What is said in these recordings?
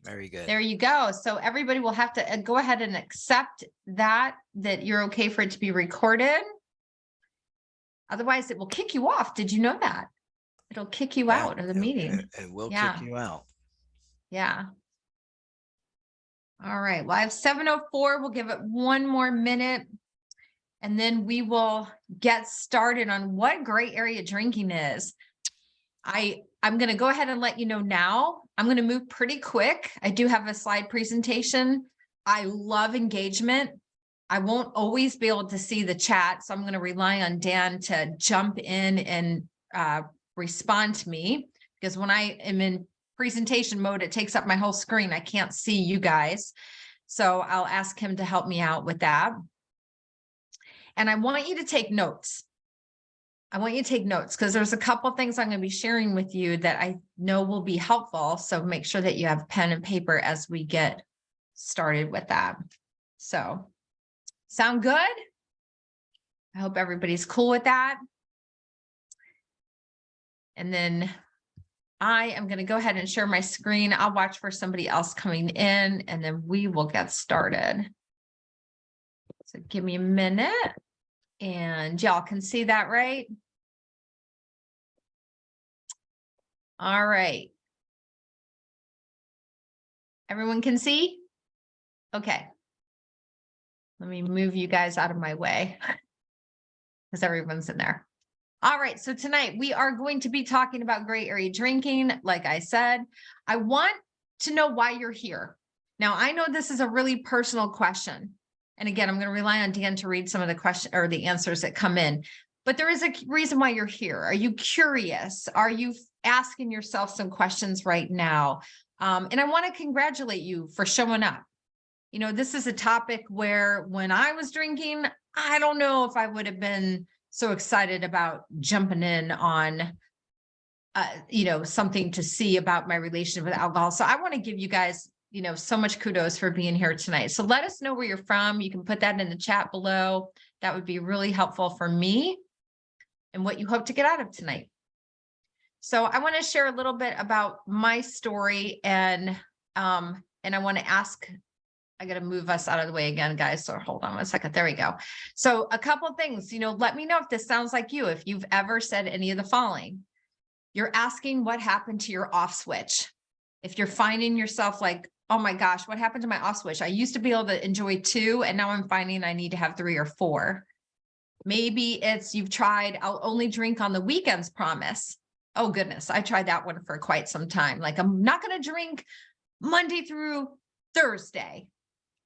Very good. There you go. So everybody will have to go ahead and accept that you're okay for it to be recorded. Otherwise, it will kick you off. Did you know that? It'll kick you out of the meeting. It will Yeah. kick you out. Yeah. All right. Well, I have 7:04. We'll give it one more minute, and then we will get started on what gray area drinking is. I'm going to go ahead and let you know now. I'm going to move pretty quick. I do have a slide presentation. I love engagement. I won't always be able to see the chat, so I'm going to rely on Dan to jump in and respond to me, because when I am in presentation mode, it takes up my whole screen. I can't see you guys. So I'll ask him to help me out with that. And I want you to take notes. I want you to take notes, because there's a couple things I'm going to be sharing with you that I know will be helpful. So make sure that you have pen and paper as we get started with that. So sound good? I hope everybody's cool with that. And then I am going to go ahead and share my screen. I'll watch for somebody else coming in, and then we will get started. So give me a minute. And y'all can see that, right? All right. Everyone can see? Okay. Let me move you guys out of my way, because everyone's in there. All right. So tonight we are going to be talking about gray area drinking. Like I said, I want to know why you're here. Now, I know this is a really personal question. And again, I'm going to rely on Dan to read some of the questions or the answers that come in. But there is a reason why you're here. Are you curious? Are you asking yourself some questions right now? And I want to congratulate you for showing up. You know, this is a topic where when I was drinking, I don't know if I would have been so excited about jumping in on, you know, something to see about my relationship with alcohol. So I want to give you guys, you know, so much kudos for being here tonight. So let us know where you're from. You can put that in the chat below. That would be really helpful for me and what you hope to get out of tonight. So I want to share a little bit about my story, and I want to ask, I got to move us out of the way again, guys. So hold on one second. There we go. So a couple of things, you know, let me know if this sounds like you, if you've ever said any of the following. You're asking what happened to your off switch. If you're finding yourself like, oh my gosh, what happened to my off switch? I used to be able to enjoy 2, and now I'm finding I need to have 3 or 4. Maybe it's you've tried, I'll only drink on the weekends promise. Oh goodness, I tried that one for quite some time. Like, I'm not going to drink Monday through Thursday.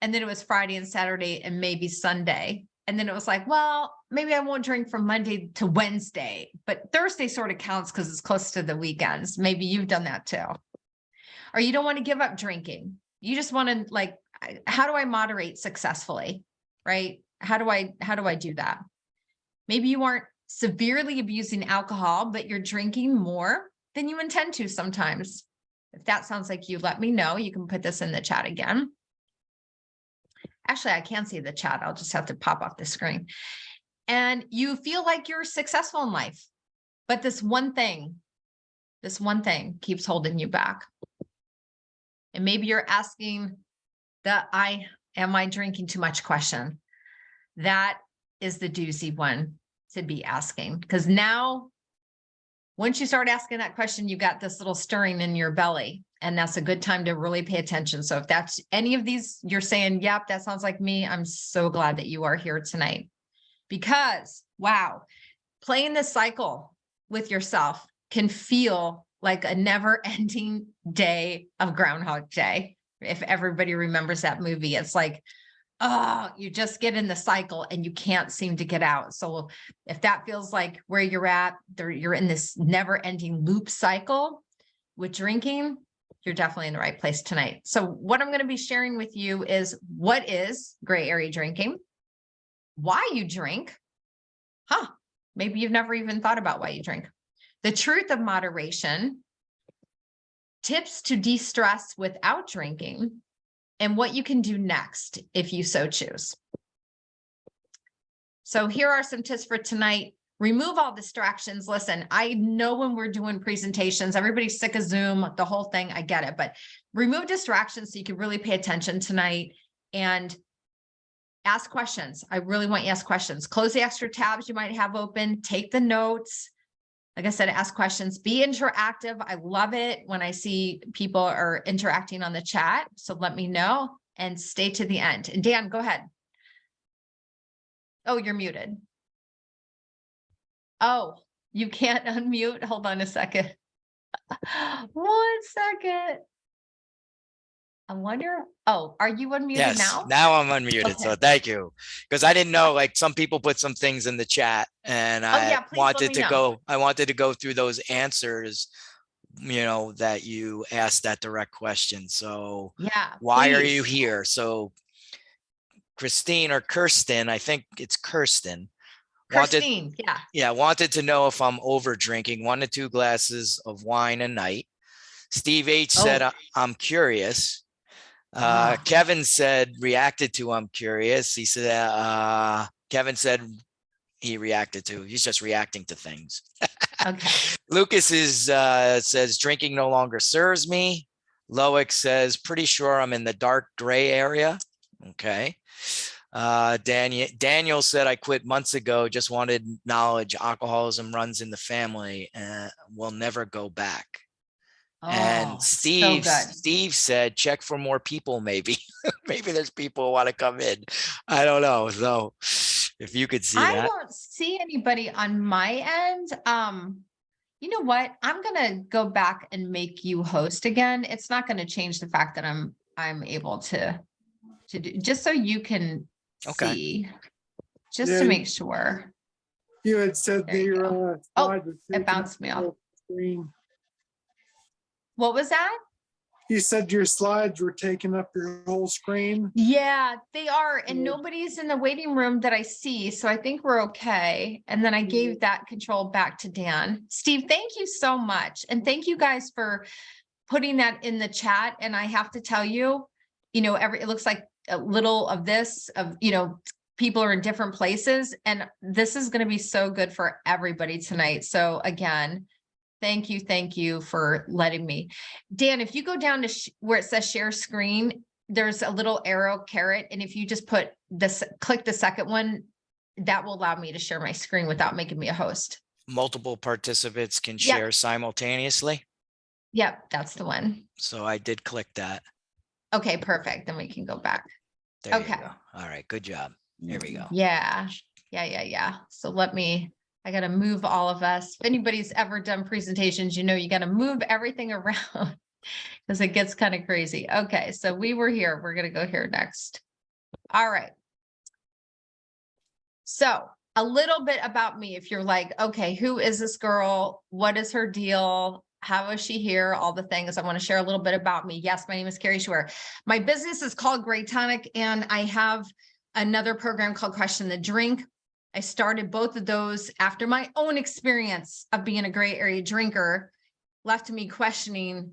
And then it was Friday and Saturday and maybe Sunday. And then it was like, well, maybe I won't drink from Monday to Wednesday, but Thursday sort of counts because it's close to the weekends. Maybe you've done that too. Or you don't want to give up drinking. You just want to, like, how do I moderate successfully, right? How do I do that? Maybe you aren't severely abusing alcohol, but you're drinking more than you intend to sometimes. If that sounds like you, let me know. You can put this in the chat again. Actually, I can't see the chat. I'll just have to pop off the screen. And you feel like you're successful in life, but this one thing keeps holding you back. And maybe you're asking the am I drinking too much question. That is the doozy one to be asking, because now once you start asking that question, you got this little stirring in your belly, and that's a good time to really pay attention. So if that's any of these, you're saying, yep, that sounds like me. I'm so glad that you are here tonight, because wow, playing this cycle with yourself can feel like a never-ending day of Groundhog Day. If everybody remembers that movie, it's like, oh, you just get in the cycle and you can't seem to get out. So if that feels like where you're at, you're in this never-ending loop cycle with drinking, you're definitely in the right place tonight. So what I'm going to be sharing with you is what is gray area drinking, why you drink. Maybe you've never even thought about why you drink. The truth of moderation, tips to de-stress without drinking, and what you can do next if you so choose. So here are some tips for tonight. remove all distractions. Listen, I know when we're doing presentations, everybody's sick of Zoom, the whole thing. I get it, but remove distractions so you can really pay attention tonight and ask questions. I really want you to ask questions. Close the extra tabs you might have open, take the notes. Like I said, ask questions, be interactive. I love it when I see people are interacting on the chat. So let me know and stay to the end. And Dan, go ahead. Oh, you're muted. Oh, you can't unmute. Hold on a second. 1 second. I wonder. Oh, are you unmuted Yes, now? now I'm unmuted. Okay. So thank you. Because I didn't know, like some people put some things in the chat and Oh yeah, please let me know. I wanted to go through those answers, that you asked that direct question. So Yeah, why are you please. here? So Christine or Kirsten, I think it's Kirsten, wanted, Christine, yeah. wanted to know if I'm over drinking 1 to 2 glasses of wine a night. Steve H said, Oh, I'm curious. ah, Kevin said, reacted to, I'm curious. He said, Kevin said he's just reacting to things. okay. Lucas says, drinking no longer serves me. Loic says, pretty sure I'm in the dark gray area. Okay. Daniel said, I quit months ago, just wanted knowledge. Alcoholism runs in the family and will never go back. And Oh, so good. Steve said, check for more people, maybe. Maybe there's people who want to come in. I don't know. So if you could see I that. don't see anybody on my end. You know what? I'm gonna go back and make you host again. It's not gonna change the fact that I'm able to do, just so you can Okay. see, just Yeah, to make sure. you had said There you your go. slide was It taking bounced up me the off. whole screen. What was that? You said your slides were taking up your whole screen. Yeah, they are. And Yeah. nobody's in the waiting room that I see. So I think we're okay. And then I gave that control back to Dan. Steve, thank you so much. And thank you guys for putting that in the chat. And I have to tell you, it looks like a little of this, people are in different places. And this is going to be so good for everybody tonight. So again, thank you for letting me. Dan, if you go down to where it says share screen, there's a little arrow caret. And if you just click the second one, that will allow me to share my screen without making me a host. Multiple participants can Yep. share simultaneously. Yep, that's the one. So I did click that. Okay, perfect. Then we can go back. There Okay. you go. All right. Good job. Here we go. Yeah. So I got to move all of us. If anybody's ever done presentations, you got to move everything around because it gets kind of crazy. Okay, so we were here. We're going to go here next. All right. So a little bit about me. If you're like, okay, who is this girl? What is her deal? How is she here? All the things. I want to share a little bit about me. Yes, my name is Kari Schwer. My business is called Great Tonic, and I have another program called Question the Drink. I started both of those after my own experience of being a gray area drinker left me questioning,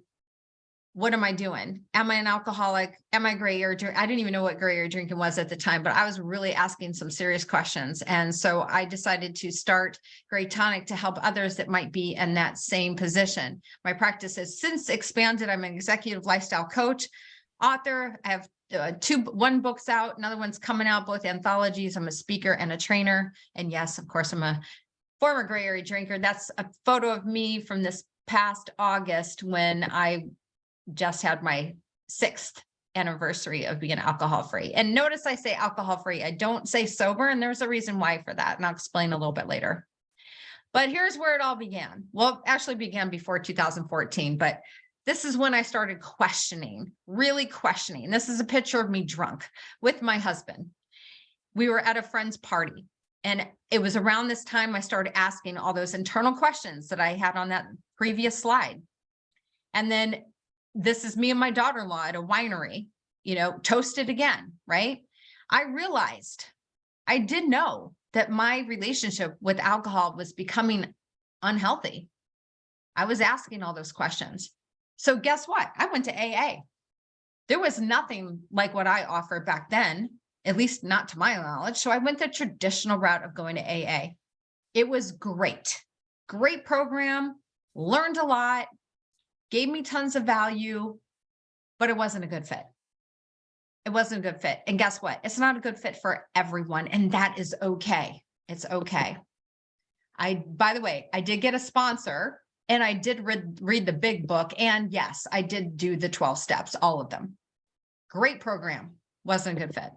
what am I doing? Am I an alcoholic? Am I gray area drinker? I didn't even know what gray area drinking was at the time, but I was really asking some serious questions. And so I decided to start Great Tonic to help others that might be in that same position. My practice has since expanded. I'm an executive lifestyle coach, author. I have one book's out, another one's coming out, both anthologies. I'm a speaker and a trainer. And yes, of course, I'm a former gray area drinker. That's a photo of me from this past August when I just had my 6th anniversary of being alcohol free. And notice I say alcohol free. I don't say sober. And there's a reason why for that. And I'll explain a little bit later. But here's where it all began. Well, it actually began before 2014, but this is when I started questioning, really questioning. This is a picture of me drunk with my husband. We were at a friend's party, and it was around this time I started asking all those internal questions that I had on that previous slide. And then this is me and my daughter-in-law at a winery, toasted again, right? I realized I did know that my relationship with alcohol was becoming unhealthy. I was asking all those questions. So guess what? I went to AA. There was nothing like what I offered back then, at least not to my knowledge. So I went the traditional route of going to AA. It was great. Great program, learned a lot, gave me tons of value, but it wasn't a good fit. It wasn't a good fit. And guess what? It's not a good fit for everyone. And that is okay. It's okay. By the way, I did get a sponsor and I did read the big book. And yes, I did do the 12 steps, all of them. Great program. Wasn't a good fit.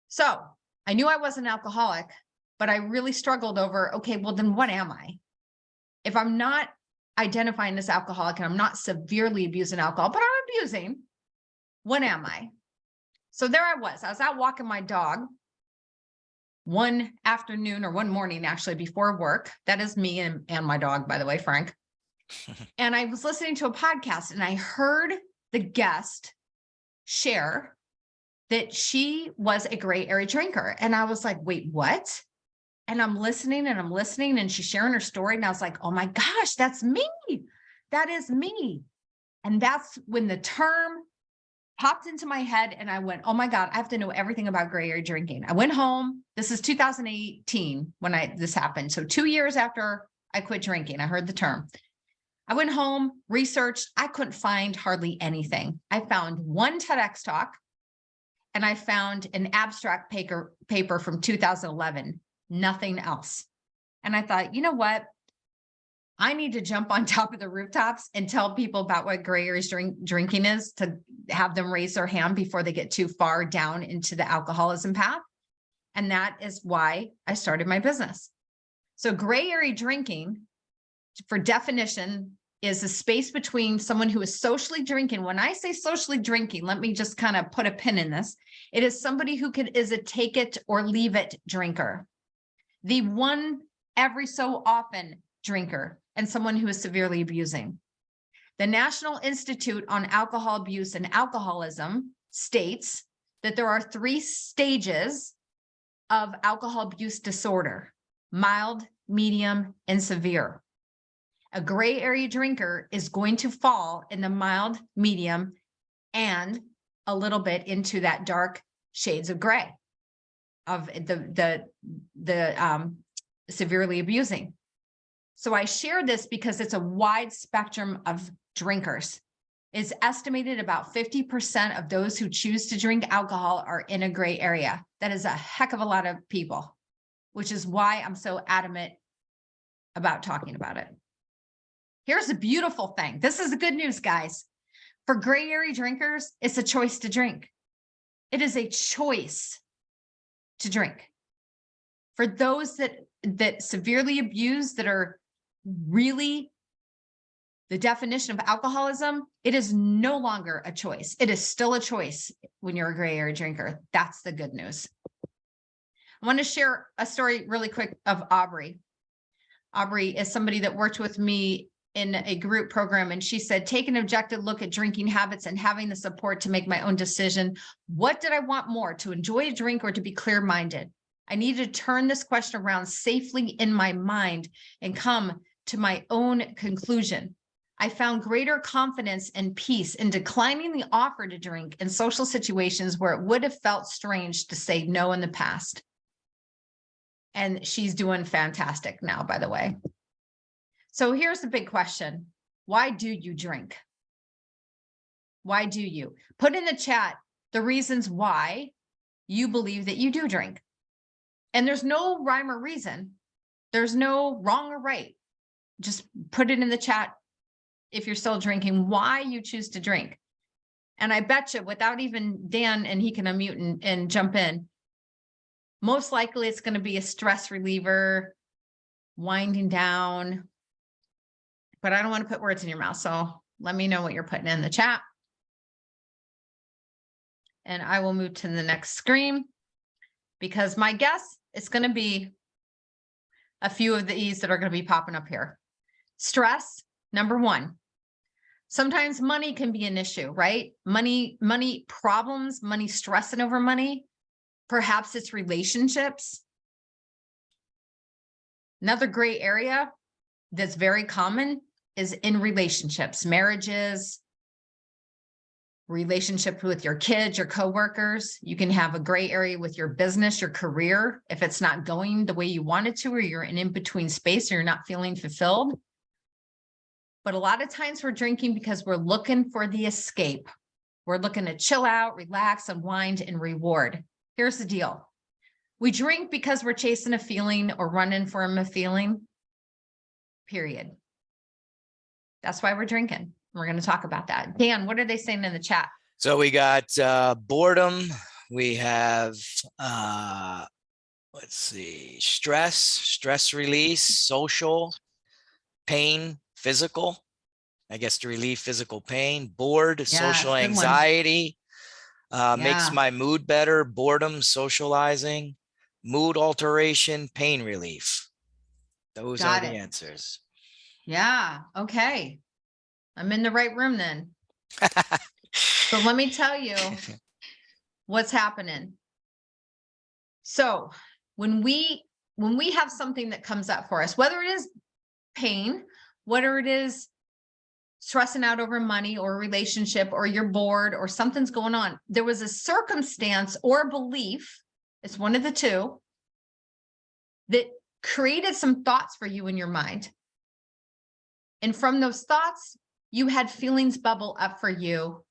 So I knew I was an alcoholic, but I really struggled over, okay, well, then what am I? If I'm not identifying as alcoholic and I'm not severely abusing alcohol, but I'm abusing, what am I? So there I was out walking my dog one afternoon or one morning, actually, before work. That is me and my dog, by the way, Frank. And I was listening to a podcast and I heard the guest share that she was a gray area drinker. And I was like, wait, what? And I'm listening and she's sharing her story. And I was like, oh my gosh, that's me. That is me. And that's when the term popped into my head and I went, oh my God, I have to know everything about gray area drinking. I went home. This is 2018 when this happened. So 2 years after I quit drinking, I heard the term. I went home, researched. I couldn't find hardly anything. I found one TEDx talk and I found an abstract paper from 2011, nothing else. And I thought, you know what? I need to jump on top of the rooftops and tell people about what gray area drinking is, to have them raise their hand before they get too far down into the alcoholism path. And that is why I started my business. So gray area drinking, for definition, is a space between someone who is socially drinking. When I say socially drinking, let me just kind of put a pin in this. It is somebody who is a take it or leave it drinker. The one every so often drinker, and someone who is severely abusing. The National Institute on Alcohol Abuse and Alcoholism states that there are 3 stages of alcohol abuse disorder: mild, medium, and severe. A gray area drinker is going to fall in the mild, medium, and a little bit into that dark shades of gray of the severely abusing. So I share this because it's a wide spectrum of drinkers. It's estimated about 50% of those who choose to drink alcohol are in a gray area. That is a heck of a lot of people, which is why I'm so adamant about talking about it. Here's the beautiful thing. This is the good news, guys. For gray area drinkers, it's a choice to drink. It is a choice to drink. For those that severely abuse, that are really the definition of alcoholism, it is no longer a choice. It is still a choice when you're a gray area drinker. That's the good news. I want to share a story really quick of Aubrey. Aubrey is somebody that worked with me in a group program, and she said, take an objective look at drinking habits and having the support to make my own decision. What did I want more, to enjoy a drink or to be clear-minded? I needed to turn this question around safely in my mind and come to my own conclusion. I found greater confidence and peace in declining the offer to drink in social situations where it would have felt strange to say no in the past. And she's doing fantastic now, by the way. So here's the big question. Why do you drink? Why do you? Put in the chat the reasons why you believe that you do drink. And there's no rhyme or reason. There's no wrong or right. Just put it in the chat if you're still drinking, why you choose to drink. And I bet you, without even Dan, and he can unmute and jump in, most likely it's going to be a stress reliever, winding down. But I don't want to put words in your mouth. So let me know what you're putting in the chat. And I will move to the next screen, because my guess is going to be a few of these that are going to be popping up here. Stress, number 1. Sometimes money can be an issue, right? Money problems, money stressing over money. Perhaps it's relationships. Another gray area that's very common is in relationships, marriages, relationship with your kids, your coworkers. You can have a gray area with your business, your career, if it's not going the way you want it to, or you're in between space, or you're not feeling fulfilled. But a lot of times we're drinking because we're looking for the escape. We're looking to chill out, relax, unwind, and reward. Here's the deal. We drink because we're chasing a feeling or running from a feeling, period. That's why we're drinking. We're going to talk about that. Dan, what are they saying in the chat? So we got boredom. We have, let's see, stress release, social, pain, physical, I guess to relieve physical pain, bored, social good one. anxiety, makes Yeah. my mood better, boredom, socializing, mood alteration, pain relief. Those Got are the it. answers. Yeah. Okay. I'm in the right room then. So let me tell you what's happening. So when we have something that comes up for us, whether it is pain, whether it is stressing out over money or a relationship, or you're bored or something's going on, there was a circumstance or belief, it's one of the two, that created some thoughts for you in your mind. And from those thoughts, you had feelings bubble up for you,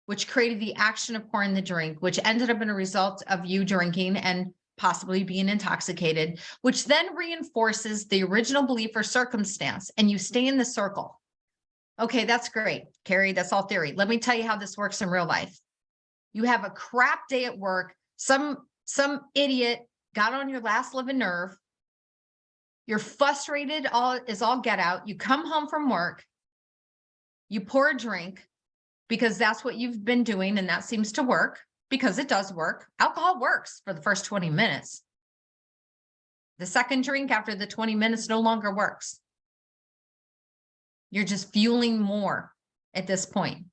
which created the action of pouring the drink, which ended up in a result of you drinking and possibly being intoxicated, which then reinforces the original belief or circumstance, and you stay in the circle. Okay, that's great, Kari, that's all theory. Let me tell you how this works in real life. You have a crap day at work. Some idiot got on your last living nerve. You're frustrated, all get out. You come home from work, you pour a drink because that's what you've been doing, and that seems to work because it does work. Alcohol works for the first 20 minutes. The second drink after the 20 minutes no longer works. You're just fueling more at this point.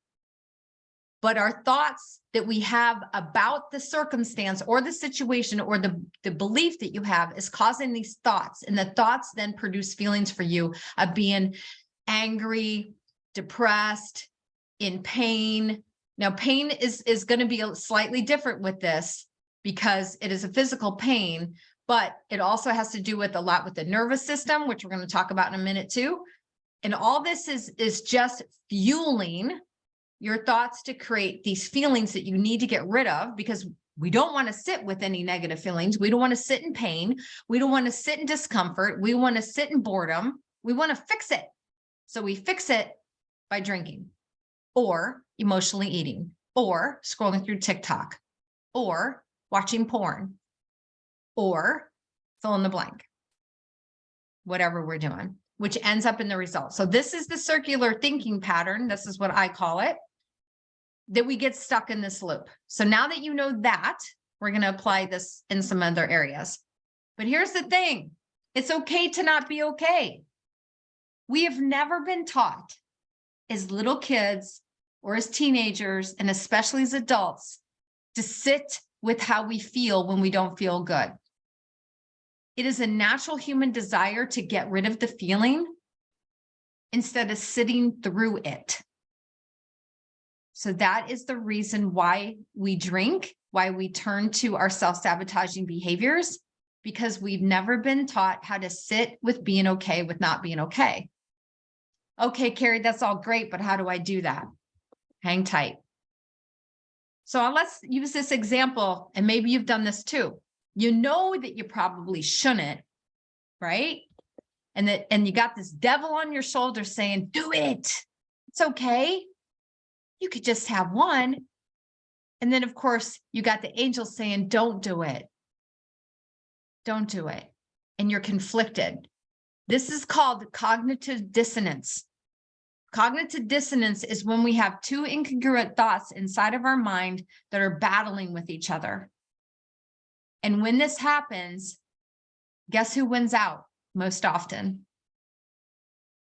But our thoughts that we have about the circumstance or the situation or the belief that you have is causing these thoughts. And the thoughts then produce feelings for you of being angry, depressed, in pain. Now, pain is going to be slightly different with this because it is a physical pain, but it also has to do with a lot with the nervous system, which we're going to talk about in a minute too. And all this is just fueling your thoughts to create these feelings that you need to get rid of, because we don't want to sit with any negative feelings. We don't want to sit in pain. We don't want to sit in discomfort. We want to sit in boredom. We want to fix it. So we fix it by drinking, or emotionally eating, or scrolling through TikTok, or watching porn, or fill in the blank, whatever we're doing, which ends up in the result. So this is the circular thinking pattern. This is what I call it, that we get stuck in this loop. So now that you know that, we're going to apply this in some other areas. But here's the thing. It's okay to not be okay. We have never been taught as little kids or as teenagers, and especially as adults, to sit with how we feel when we don't feel good. It is a natural human desire to get rid of the feeling instead of sitting through it. So that is the reason why we drink, why we turn to our self-sabotaging behaviors, because we've never been taught how to sit with being okay with not being okay. Okay, Kari, that's all great, but how do I do that? Hang tight. So let's use this example, and maybe you've done this too. You know that you probably shouldn't, right? And you got this devil on your shoulder saying, do it. It's okay. You could just have one. And then, of course, you got the angel saying, don't do it. Don't do it. And you're conflicted. This is called cognitive dissonance. Cognitive dissonance is when we have two incongruent thoughts inside of our mind that are battling with each other. And when this happens, guess who wins out most often?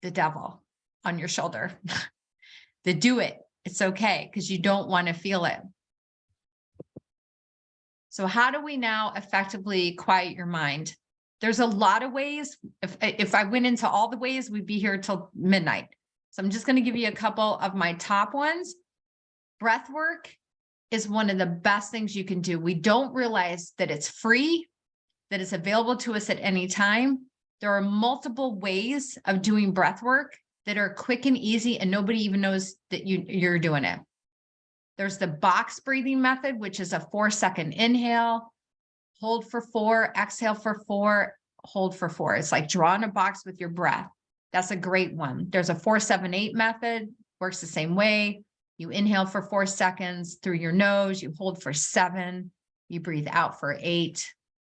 The devil on your shoulder. The do it. It's okay, because you don't want to feel it. So how do we now effectively quiet your mind? There's a lot of ways. If I went into all the ways, we'd be here till midnight. So I'm just going to give you a couple of my top ones. breath work is one of the best things you can do. We don't realize that it's free, that it's available to us at any time. There are multiple ways of doing breath work that are quick and easy, and nobody even knows that you're doing it. There's the box breathing method, which is a 4-second inhale, hold for 4, exhale for 4, hold for 4. It's like drawing a box with your breath. That's a great one. There's a 4-7-8 method, works the same way. You inhale for 4 seconds through your nose, you hold for 7, you breathe out for 8.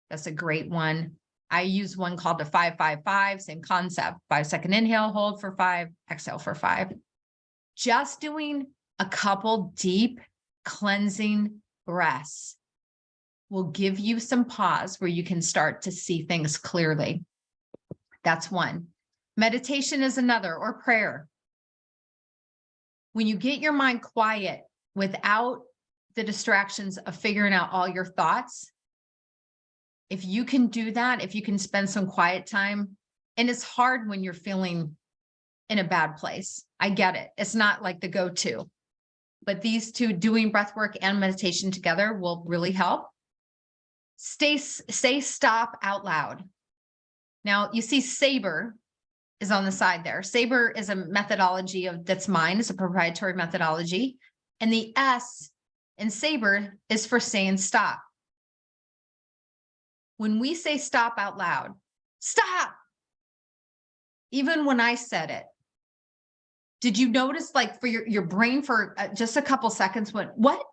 That's a great one. I use one called the 5-5-5, same concept. 5-second inhale, hold for 5, exhale for 5. Just doing a couple deep cleansing breaths will give you some pause where you can start to see things clearly. That's one. Meditation is another, or prayer. When you get your mind quiet without the distractions of figuring out all your thoughts, if you can do that, if you can spend some quiet time, and it's hard when you're feeling in a bad place. I get it. It's not like the go-to, but these two, doing breath work and meditation together, will really help. Say stop out loud. Now you see SABRE is on the side there. SABRE is a methodology that's mine. It's a proprietary methodology. And the S in SABRE is for saying stop. When we say stop out loud, stop. Even when I said it, did you notice, like, for your brain for just a couple seconds went, what?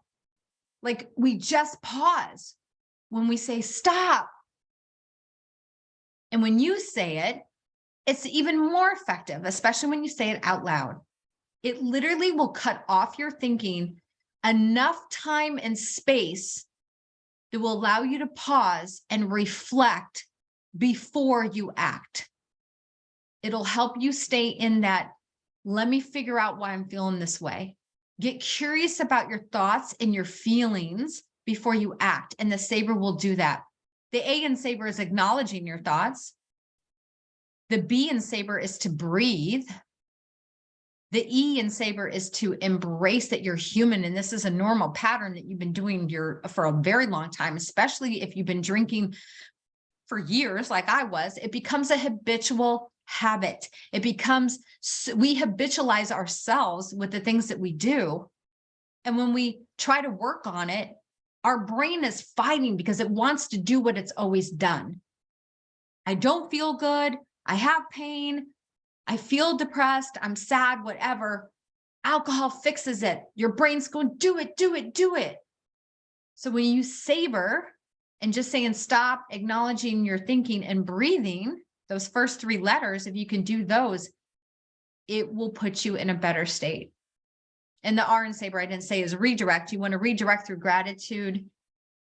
Like, we just pause when we say stop. And when you say it, it's even more effective, especially when you say it out loud. It literally will cut off your thinking enough time and space that will allow you to pause and reflect before you act. It'll help you stay in that, let me figure out why I'm feeling this way. Get curious about your thoughts and your feelings before you act. And the SABRE will do that. The A in SABRE is acknowledging your thoughts. The B in SABRE is to breathe. The E in SABRE is to embrace that you're human. And this is a normal pattern that you've been doing for a very long time, especially if you've been drinking for years, like I was. It becomes a habitual habit. It becomes, we habitualize ourselves with the things that we do. And when we try to work on it, our brain is fighting because it wants to do what it's always done. I don't feel good. I have pain. I feel depressed. I'm sad, whatever. Alcohol fixes it. Your brain's going, do it, do it, do it. So when you SABRE and just saying stop, acknowledging your thinking and breathing, those first 3 letters, if you can do those, it will put you in a better state. And the R in SABRE, I didn't say, is redirect. You want to redirect through gratitude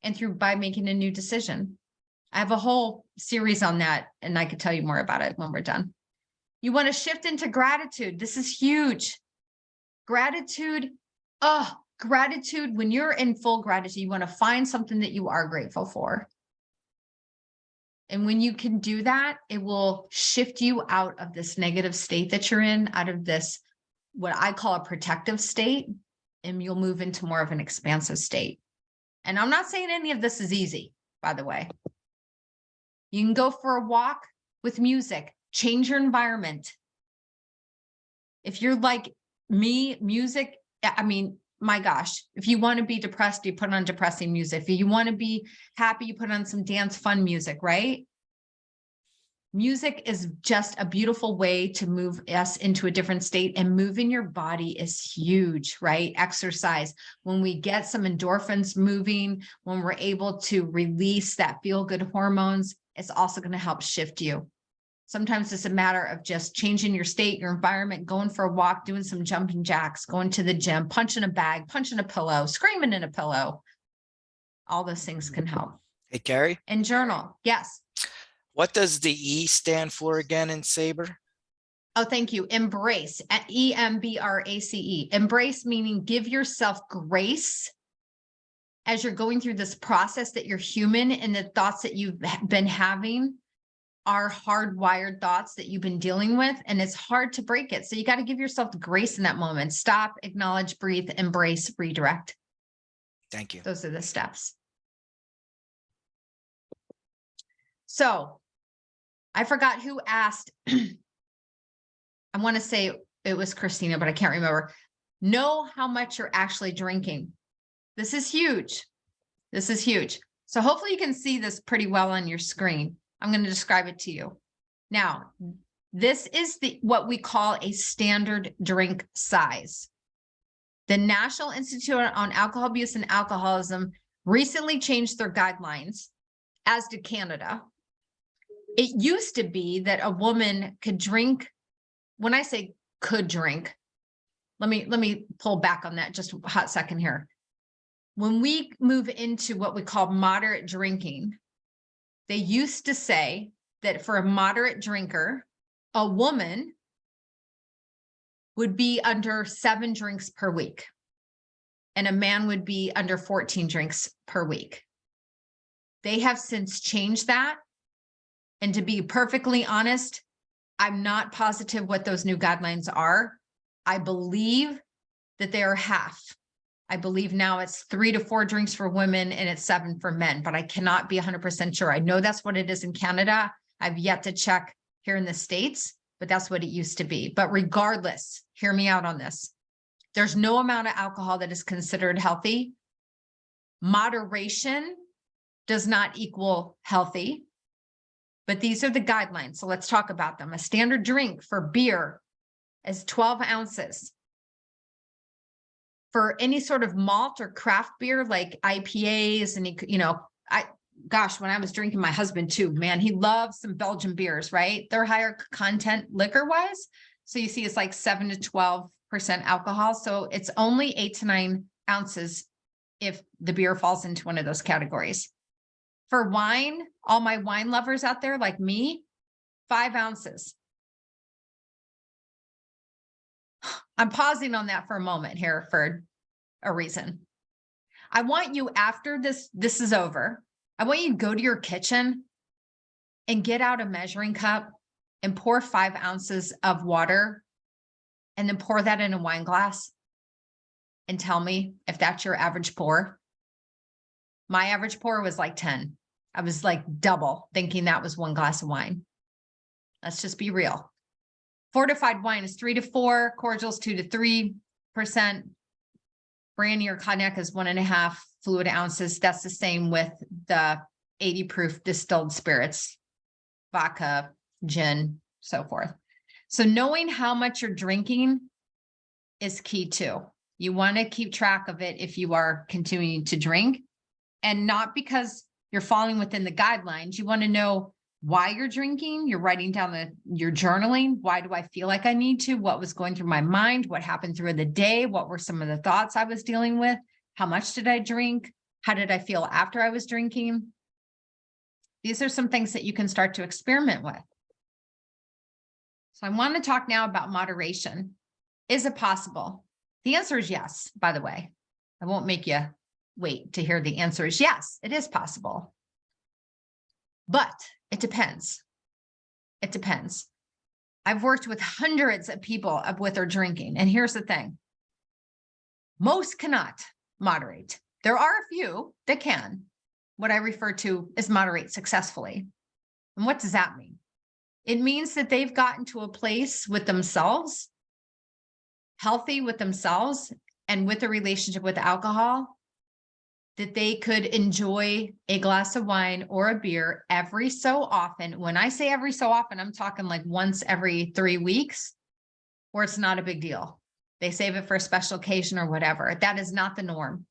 and by making a new decision. I have a whole series on that, and I could tell you more about it when we're done. You want to shift into gratitude. This is huge. Gratitude. Gratitude. When you're in full gratitude, you want to find something that you are grateful for. And when you can do that, it will shift you out of this negative state that you're in, out of this, what I call a protective state, and you'll move into more of an expansive state. And I'm not saying any of this is easy, by the way. You can go for a walk with music, change your environment. If you're like me, music, I mean, my gosh, if you want to be depressed, you put on depressing music. If you want to be happy, you put on some dance, fun music, right? Music is just a beautiful way to move us into a different state, and moving your body is huge, right? Exercise. When we get some endorphins moving, when we're able to release that feel-good hormones, it's also going to help shift you. Sometimes it's a matter of just changing your state, your environment, going for a walk, doing some jumping jacks, going to the gym, punching a bag, punching a pillow, screaming in a pillow. All those things can help. Hey, Kari, And journal. Yes. what does the E stand for again in SABRE? Oh, thank you. Embrace. EMBRACE. Embrace meaning give yourself grace as you're going through this process, that you're human, and the thoughts that you've been having. are hardwired thoughts that you've been dealing with, and it's hard to break it. So you got to give yourself the grace in that moment. Stop, acknowledge, breathe, embrace, redirect. Thank you. Those are the steps. So I forgot who asked. I want to say it was Christina, but I can't remember. Know how much you're actually drinking. This is huge. This is huge. So hopefully you can see this pretty well on your screen. I'm going to describe it to you. Now, this is what we call a standard drink size. The National Institute on Alcohol Abuse and Alcoholism recently changed their guidelines, as did Canada. It used to be that a woman could drink. When I say could drink, let me pull back on that just a hot second here. When we move into what we call moderate drinking, they used to say that for a moderate drinker, a woman would be under 7 drinks per week, and a man would be under 14 drinks per week. They have since changed that. And to be perfectly honest, I'm not positive what those new guidelines are. I believe that they are half. I believe now it's 3 to 4 drinks for women and it's 7 for men, but I cannot be 100% sure. I know that's what it is in Canada. I've yet to check here in the States, but that's what it used to be. But regardless, hear me out on this. There's no amount of alcohol that is considered healthy. Moderation does not equal healthy, but these are the guidelines. So let's talk about them. A standard drink for beer is 12 ounces. For any sort of malt or craft beer like IPAs, and when I was drinking, my husband too, man, he loves some Belgian beers, right? They're higher content liquor wise. So you see it's like 7 to 12% alcohol. So it's only 8 to 9 ounces if the beer falls into one of those categories. For wine, all my wine lovers out there like me, 5 ounces. I'm pausing on that for a moment here for a reason. I want you, after this is over, I want you to go to your kitchen and get out a measuring cup and pour 5 ounces of water and then pour that in a wine glass and tell me if that's your average pour. My average pour was like 10. I was like double thinking that was 1 glass of wine. Let's just be real. Fortified wine is 3 to 4, cordials 2 to 3%. Brandy or cognac is 1.5 fluid ounces. That's the same with the 80 proof distilled spirits, vodka, gin, so forth. So knowing how much you're drinking is key too. You want to keep track of it if you are continuing to drink, and not because you're falling within the guidelines. You want to know why you're drinking. You're writing down you're journaling. Why do I feel like I need to? What was going through my mind? What happened through the day? What were some of the thoughts I was dealing with? How much did I drink? How did I feel after I was drinking? These are some things that you can start to experiment with. So I want to talk now about moderation. Is it possible? The answer is yes, by the way. I won't make you wait to hear the answer is yes, it is possible. But it depends. It depends. I've worked with hundreds of people with their drinking. And here's the thing. Most cannot moderate. There are a few that can. What I refer to as moderate successfully. And what does that mean? It means that they've gotten to a place with themselves, healthy with themselves, and with a relationship with alcohol, that they could enjoy a glass of wine or a beer every so often. When I say every so often, I'm talking like once every 3 weeks, or it's not a big deal. They save it for a special occasion or whatever. That is not the norm.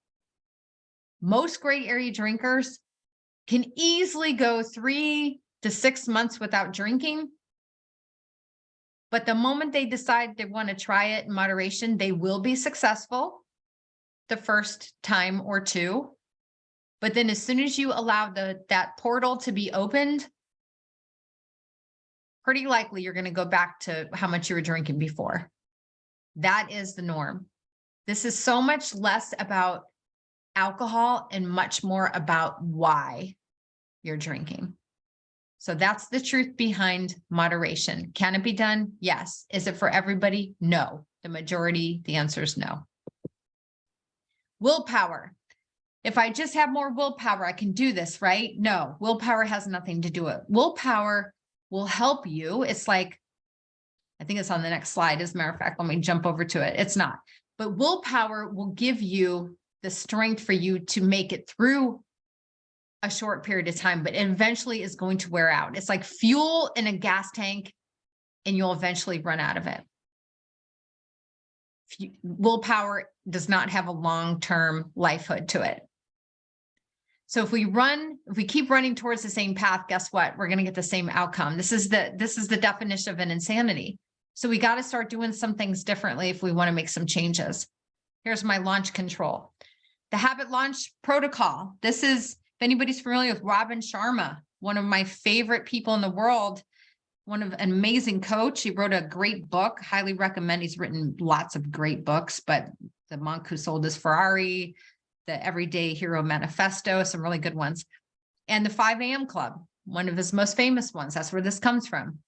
Most gray area drinkers can easily go 3 to 6 months without drinking. But the moment they decide they want to try it in moderation, they will be successful the first time or two. But then as soon as you allow that portal to be opened, pretty likely you're going to go back to how much you were drinking before. That is the norm. This is so much less about alcohol and much more about why you're drinking. So that's the truth behind moderation. Can it be done? Yes. Is it for everybody? No. The majority, the answer is no. Willpower. If I just have more willpower, I can do this, right? No, willpower has nothing to do with it. Willpower will help you. It's like, I think it's on the next slide. As a matter of fact, let me jump over to it. It's not, but willpower will give you the strength for you to make it through a short period of time, but it eventually is going to wear out. It's like fuel in a gas tank, and you'll eventually run out of it. Willpower does not have a long-term lifehood to it. So if we keep running towards the same path, guess what? We're going to get the same outcome. This is the definition of an insanity. So we got to start doing some things differently if we want to make some changes. Here's my launch control. The habit launch protocol. This is, if anybody's familiar with Robin Sharma, one of my favorite people in the world, an amazing coach. He wrote a great book, highly recommend. He's written lots of great books, but The Monk Who Sold His Ferrari, The Everyday Hero Manifesto, some really good ones. And the 5 a.m. Club, one of his most famous ones. That's where this comes from.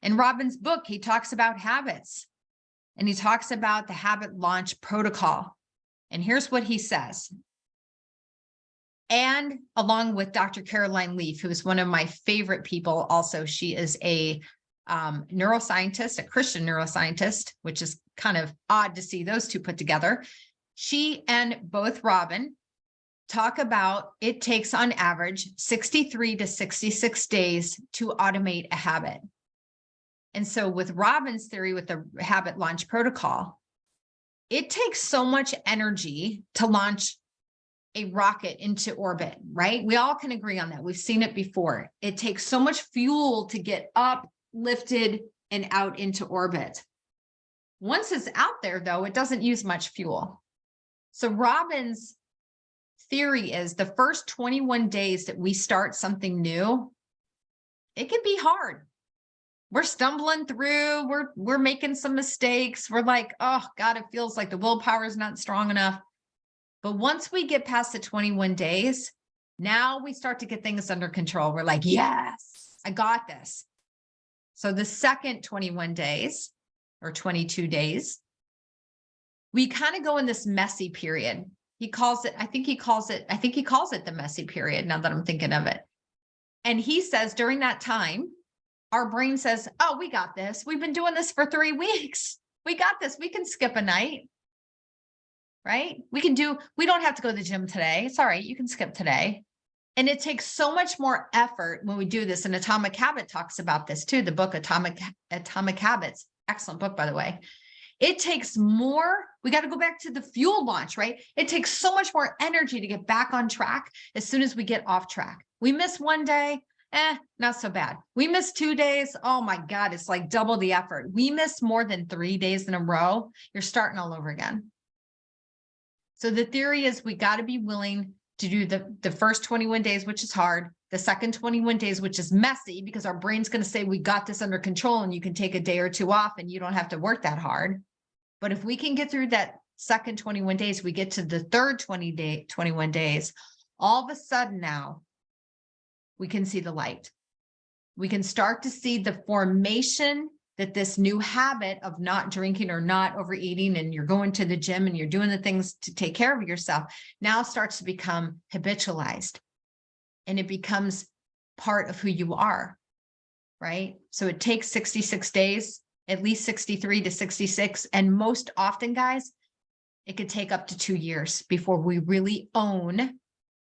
In Robin's book, he talks about habits, and he talks about the habit launch protocol. And here's what he says. And along with Dr. Caroline Leaf, who is one of my favorite people also, she is a neuroscientist, a Christian neuroscientist, which is kind of odd to see those two put together. She and both Robin talk about it takes on average 63 to 66 days to automate a habit. And so with Robin's theory, with the habit launch protocol, it takes so much energy to launch a rocket into orbit, right? We all can agree on that. We've seen it before. It takes so much fuel to get up, lifted, and out into orbit. Once it's out there, though, it doesn't use much fuel. So Robin's theory is the first 21 days that we start something new, it can be hard. We're stumbling through, we're making some mistakes. We're like, oh God, it feels like the willpower is not strong enough. But once we get past the 21 days, now we start to get things under control. We're like, yes, I got this. So the second 21 days or 22 days, we kind of go in this messy period. He calls it the messy period now that I'm thinking of it. And he says during that time, our brain says, oh, we got this. We've been doing this for 3 weeks. We got this. We can skip a night. Right? We don't have to go to the gym today. It's all right. You can skip today. And it takes so much more effort when we do this. And Atomic Habit talks about this too. The book Atomic Habits, excellent book, by the way. It takes more. We got to go back to the fuel launch, right? It takes so much more energy to get back on track as soon as we get off track. We miss one day, not so bad. We miss 2 days. Oh my God, it's like double the effort. We miss more than 3 days in a row. You're starting all over again. So the theory is we got to be willing to do the first 21 days, which is hard, the second 21 days, which is messy because our brain's going to say we got this under control and you can take a day or two off and you don't have to work that hard. But if we can get through that second 21 days, we get to the third 21 days, all of a sudden now we can see the light. We can start to see the formation that this new habit of not drinking or not overeating, and you're going to the gym and you're doing the things to take care of yourself, now starts to become habitualized, and it becomes part of who you are, right? So it takes 66 days, at least 63 to 66. And most often, guys, it could take up to 2 years before we really own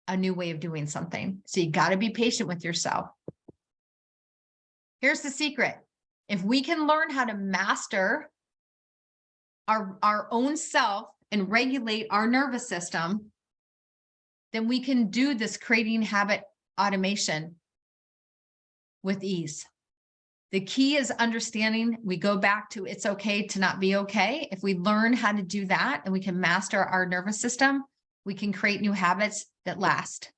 a new way of doing something. So you got to be patient with yourself. Here's the secret. If we can learn how to master our own self and regulate our nervous system, then we can do this creating habit automation with ease. The key is understanding. We go back to it's okay to not be okay. If we learn how to do that and we can master our nervous system, we can create new habits that last.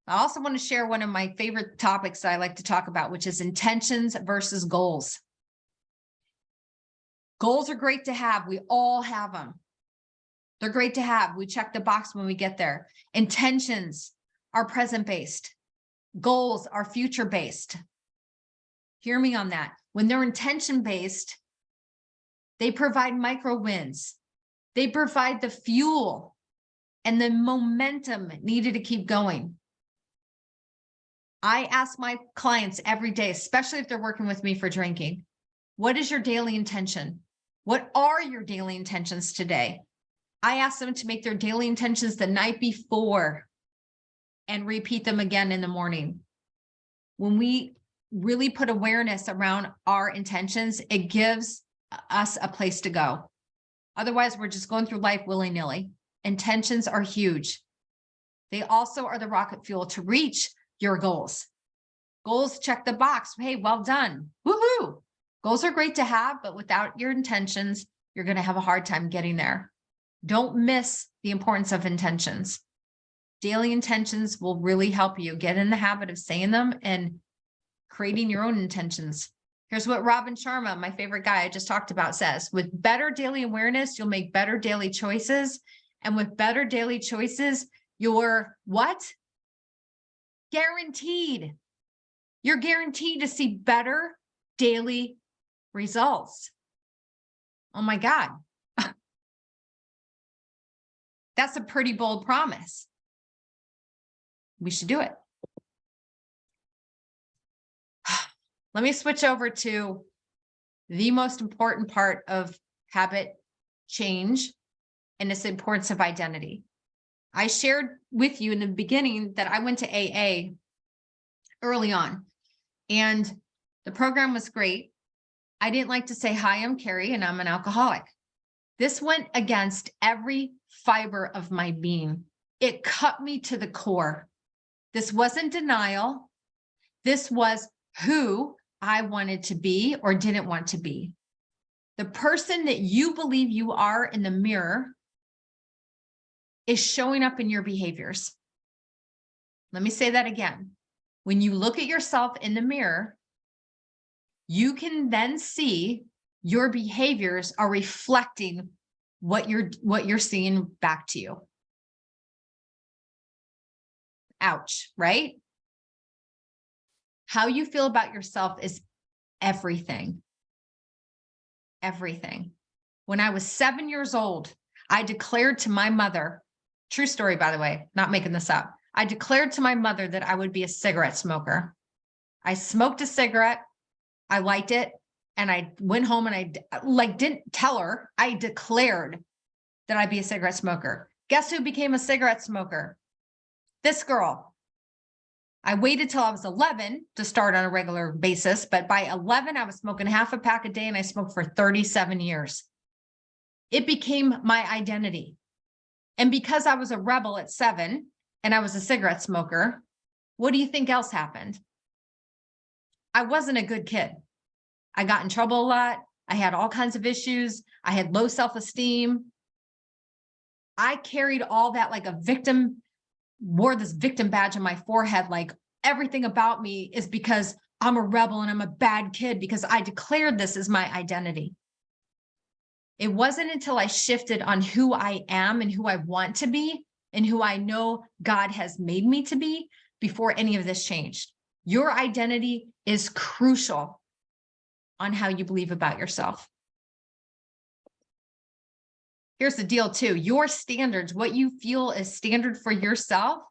I also want to share one of my favorite topics that I like to talk about, which is intentions versus goals. Goals are great to have. We all have them. They're great to have. We check the box when we get there. Intentions are present-based. goals are future-based. Hear me on that. When they're intention-based, they provide micro wins. They provide the fuel and the momentum needed to keep going. I ask my clients every day, especially if they're working with me for drinking, what is your daily intention? What are your daily intentions today? I ask them to make their daily intentions the night before and repeat them again in the morning. When we really put awareness around our intentions, it gives us a place to go. Otherwise, we're just going through life willy-nilly. Intentions are huge. They also are the rocket fuel to reach your goals. Goals check the box. Hey, well done. Woohoo! Goals are great to have, but without your intentions, you're going to have a hard time getting there. Don't miss the importance of intentions. Daily intentions will really help you get in the habit of saying them and creating your own intentions. Here's what Robin Sharma, my favorite guy I just talked about, says: with better daily awareness, you'll make better daily choices. And with better daily choices, you're what? Guaranteed. You're guaranteed to see better daily results. Oh my God. That's a pretty bold promise. We should do it. Let me switch over to the most important part of habit change, and it's the importance of identity. I shared with you in the beginning that I went to AA early on, and the program was great. I didn't like to say, hi, I'm Kari, and I'm an alcoholic. This went against every fiber of my being. It cut me to the core. This wasn't denial. This was who I wanted to be or didn't want to be. The person that you believe you are in the mirror is showing up in your behaviors. Let me say that again. When you look at yourself in the mirror, you can then see your behaviors are reflecting what you're seeing back to you. Ouch, right? How you feel about yourself is everything. Everything. When I was 7 years old, I declared to my mother, true story, by the way, not making this up. I declared to my mother that I would be a cigarette smoker. I smoked a cigarette. I liked it. And I went home and I didn't tell her. I declared that I'd be a cigarette smoker. Guess who became a cigarette smoker? This girl. I waited till I was 11 to start on a regular basis, but by 11, I was smoking half a pack a day, and I smoked for 37 years. It became my identity. And because I was a rebel at 7 and I was a cigarette smoker, what do you think else happened? I wasn't a good kid. I got in trouble a lot. I had all kinds of issues. I had low self-esteem. I carried all that like a victim, wore this victim badge on my forehead, like everything about me is because I'm a rebel and I'm a bad kid because I declared this as my identity. It wasn't until I shifted on who I am and who I want to be and who I know God has made me to be before any of this changed. Your identity is crucial on how you believe about yourself. Here's the deal too. Your standards, what you feel is standard for yourself,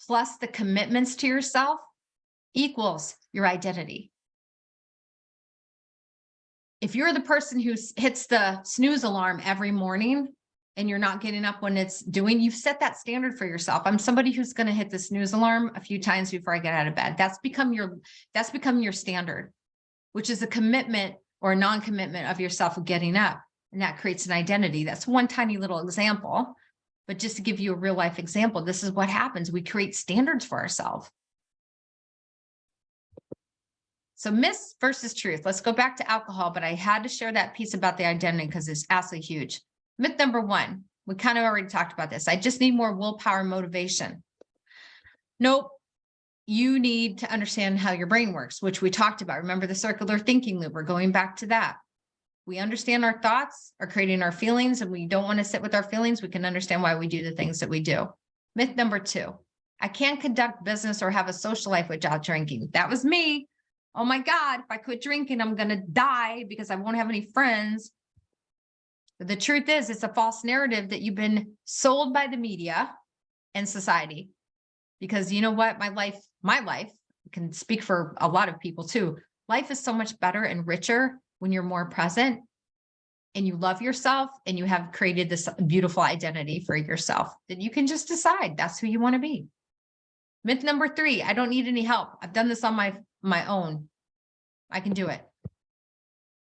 plus the commitments to yourself equals your identity. If you're the person who hits the snooze alarm every morning and you're not getting up when it's doing, you've set that standard for yourself. I'm somebody who's going to hit the snooze alarm a few times before I get out of bed. That's become your standard, which is a commitment or a non-commitment of yourself of getting up. And that creates an identity. That's one tiny little example. But just to give you a real life example, this is what happens. We create standards for ourselves. So myths versus truth. Let's go back to alcohol, but I had to share that piece about the identity because it's absolutely huge. Myth number 1, we kind of already talked about this. I just need more willpower and motivation. Nope. You need to understand how your brain works, which we talked about. Remember the circular thinking loop. We're going back to that. We understand our thoughts are creating our feelings, and we don't want to sit with our feelings. We can understand why we do the things that we do. Myth number 2, I can't conduct business or have a social life without drinking. That was me. Oh my God, if I quit drinking, I'm going to die because I won't have any friends. But the truth is, it's a false narrative that you've been sold by the media and society. Because you know what? My life can speak for a lot of people too. Life is so much better and richer when you're more present and you love yourself and you have created this beautiful identity for yourself that you can just decide that's who you want to be. Myth number 3, I don't need any help. I've done this on my own. I can do it.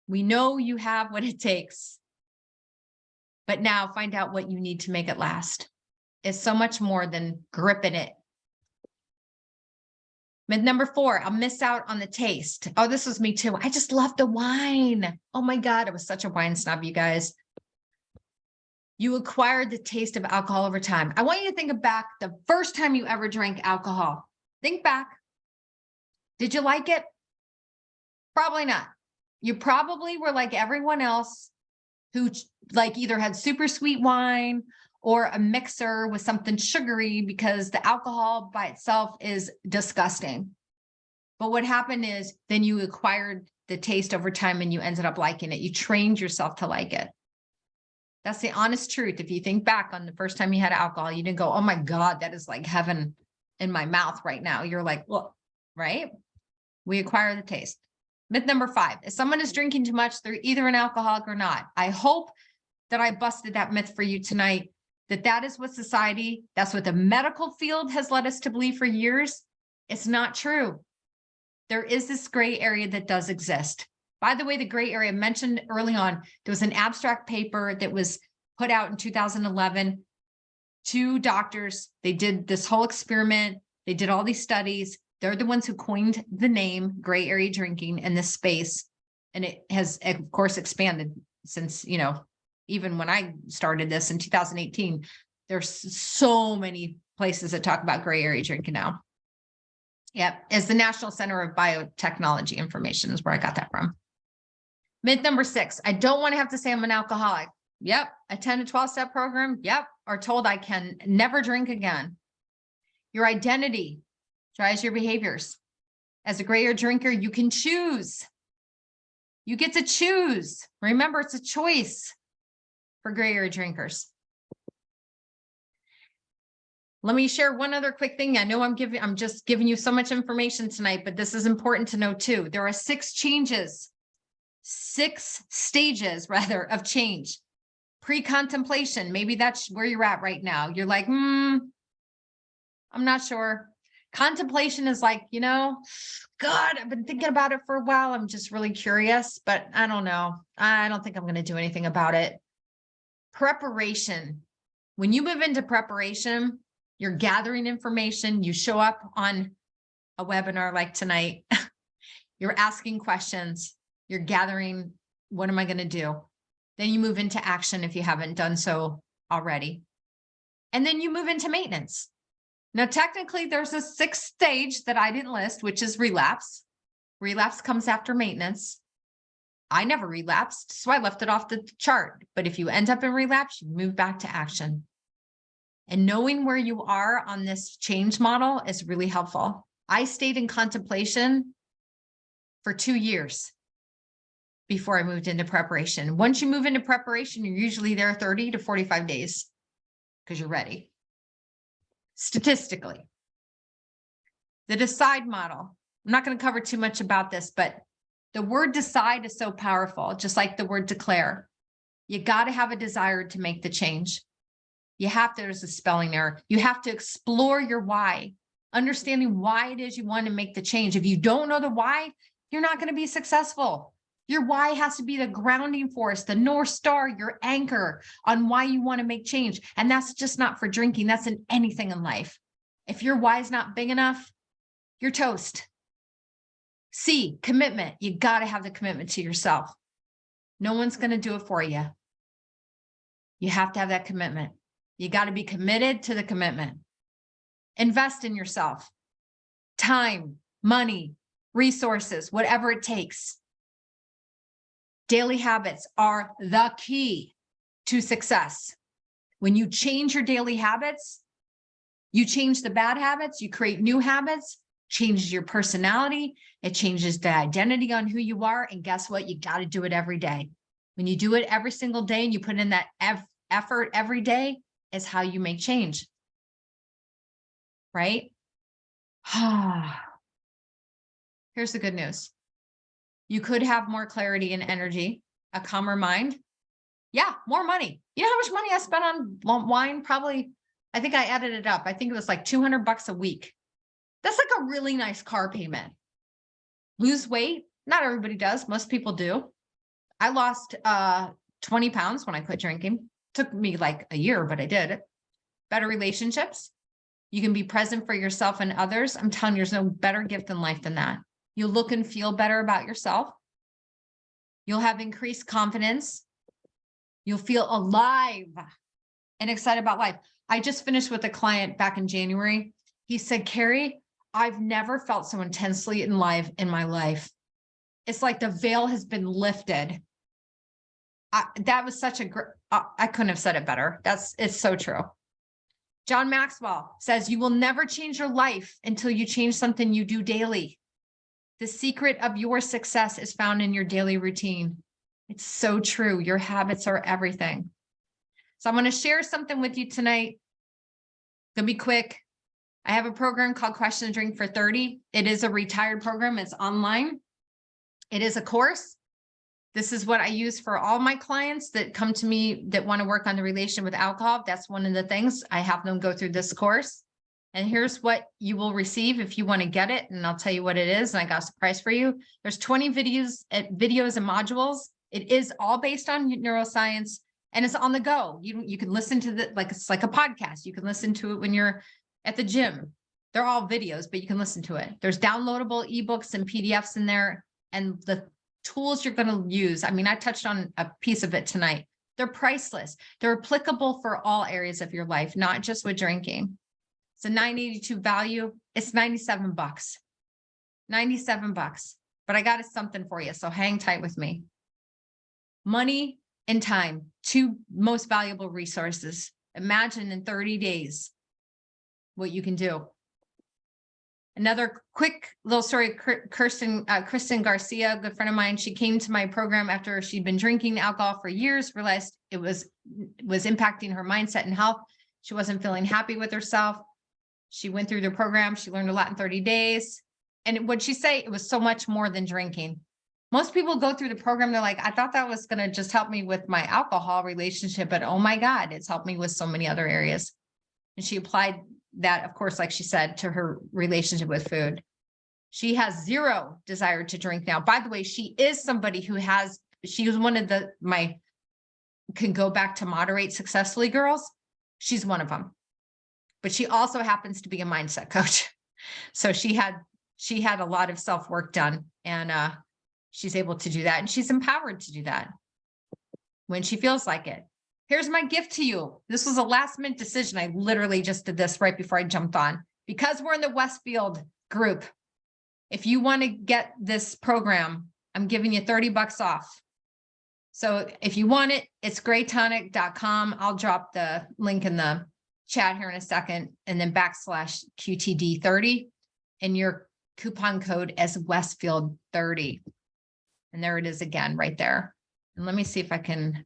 We know you have what it takes, but now find out what you need to make it last. It's so much more than gripping it. Myth number 4, I'll miss out on the taste. Oh, this was me too. I just love the wine. Oh my God, I was such a wine snob, you guys. You acquired the taste of alcohol over time. I want you to think back the first time you ever drank alcohol. Think back. Did you like it? Probably not. You probably were like everyone else who like either had super sweet wine or a mixer with something sugary because the alcohol by itself is disgusting. But what happened is then you acquired the taste over time and you ended up liking it. You trained yourself to like it. That's the honest truth. If you think back on the first time you had alcohol, you didn't go, oh my God, that is like heaven in my mouth right now. You're like, well, right? We acquire the taste. Myth number 5, if someone is drinking too much, they're either an alcoholic or not. I hope that I busted that myth for you tonight, that is what society, that's what the medical field has led us to believe for years. It's not true. There is this gray area that does exist. By the way, the gray area mentioned early on, there was an abstract paper that was put out in 2011. 2 doctors, they did this whole experiment. They did all these studies. They're the ones who coined the name gray area drinking in this space. And it has, of course, expanded since, even when I started this in 2018, there's so many places that talk about gray area drinking now. Yep. It's the National Center of Biotechnology Information is where I got that from. Myth number 6, I don't want to have to say I'm an alcoholic. Yep. Attend a 12-step program. Yep. Or told I can never drink again. Your identity drives your behaviors. As a gray area drinker, you can choose. You get to choose. Remember, it's a choice for gray area drinkers. Let me share one other quick thing. I know I'm just giving you so much information tonight, but this is important to know too. There are 6 stages rather of change. Pre-contemplation, maybe that's where you're at right now. You're like, I'm not sure. Contemplation is like, God, I've been thinking about it for a while. I'm just really curious, but I don't know. I don't think I'm going to do anything about it. Preparation. When you move into preparation, you're gathering information. You show up on a webinar like tonight. You're asking questions. You're gathering, what am I going to do? Then you move into action if you haven't done so already. And then you move into maintenance. Now, technically, there's a 6th stage that I didn't list, which is relapse. Relapse comes after maintenance. I never relapsed, so I left it off the chart. But if you end up in relapse, you move back to action. And knowing where you are on this change model is really helpful. I stayed in contemplation for 2 years before I moved into preparation. Once you move into preparation, you're usually there 30 to 45 days because you're ready. Statistically, the decide model. I'm not going to cover too much about this, but the word decide is so powerful, just like the word declare. You got to have a desire to make the change. There's a spelling error. You have to explore your why, understanding why it is you want to make the change. If you don't know the why, you're not going to be successful. Your why has to be the grounding force, the North Star, your anchor on why you want to make change. And that's just not for drinking. That's in anything in life. If your why is not big enough, you're toast. C, commitment. You got to have the commitment to yourself. No one's going to do it for you. You have to have that commitment. You got to be committed to the commitment. Invest in yourself. Time, money, resources, whatever it takes. Daily habits are the key to success. When you change your daily habits, You change the bad habits, you create new habits, changes your personality. It changes the identity on who you are. And guess what? You got to do it every day. When you do it every single day and you put in that effort every day is how you make change. Right? Here's the good news. You could have more clarity and energy, a calmer mind. Yeah, more money. You know how much money I spent on wine? Probably, I think I added it up. I think it was like $200 a week. That's like a really nice car payment. Lose weight. Not everybody does. Most people do. I lost 20 pounds when I quit drinking. Took me like a year, but I did. Better relationships. You can be present for yourself and others. I'm telling you, there's no better gift in life than that. You'll look and feel better about yourself. You'll have increased confidence. You'll feel alive and excited about life. I just finished with a client back in January. He said, Kari, I've never felt so intensely alive in my life. It's like the veil has been lifted. That was such a great, I couldn't have said it better. It's so true. John Maxwell says, you will never change your life until you change something you do daily. The secret of your success is found in your daily routine. It's so true. Your habits are everything. So I'm going to share something with you tonight. It's going to be quick. I have a program called Question and Drink for 30. It is a retired program. It's online. It is a course. This is what I use for all my clients that come to me that want to work on the relation with alcohol. That's one of the things I have them go through this course. And here's what you will receive if you want to get it. And I'll tell you what it is. And I got a surprise for you. There's 20 videos and modules. It is all based on neuroscience and it's on the go. You can listen to it's like a podcast. You can listen to it when you're at the gym. They're all videos, but you can listen to it. There's downloadable ebooks and PDFs in there. And the tools you're going to use. I mean, I touched on a piece of it tonight. They're priceless. They're applicable for all areas of your life, not just with drinking. It's a $9.82 value. It's $97. $97. But I got something for you. So hang tight with me. Money and time, two most valuable resources. Imagine in 30 days what you can do. Another quick little story, Kristen Garcia, a good friend of mine, she came to my program after she'd been drinking alcohol for years, realized it was impacting her mindset and health. She wasn't feeling happy with herself. She went through the program. She learned a lot in 30 days. And what'd she say? It was so much more than drinking. Most people go through the program. They're like, I thought that was going to just help me with my alcohol relationship, but oh my God, it's helped me with so many other areas. And she applied that, of course, like she said, to her relationship with food. She has zero desire to drink now. By the way, she is somebody who she was one of can go back to moderate successfully girls. She's one of them, but she also happens to be a mindset coach. So she had a lot of self-work done and she's able to do that. And she's empowered to do that when she feels like it. Here's my gift to you. This was a last minute decision. I literally just did this right before I jumped on. Because we're in the Westfield group, if you want to get this program, I'm giving you $30 off. So if you want it, it's graytonic.com. I'll drop the link in the chat here in a second, and then /QTD30 and your coupon code as Westfield30. And there it is again, right there. And let me see if I can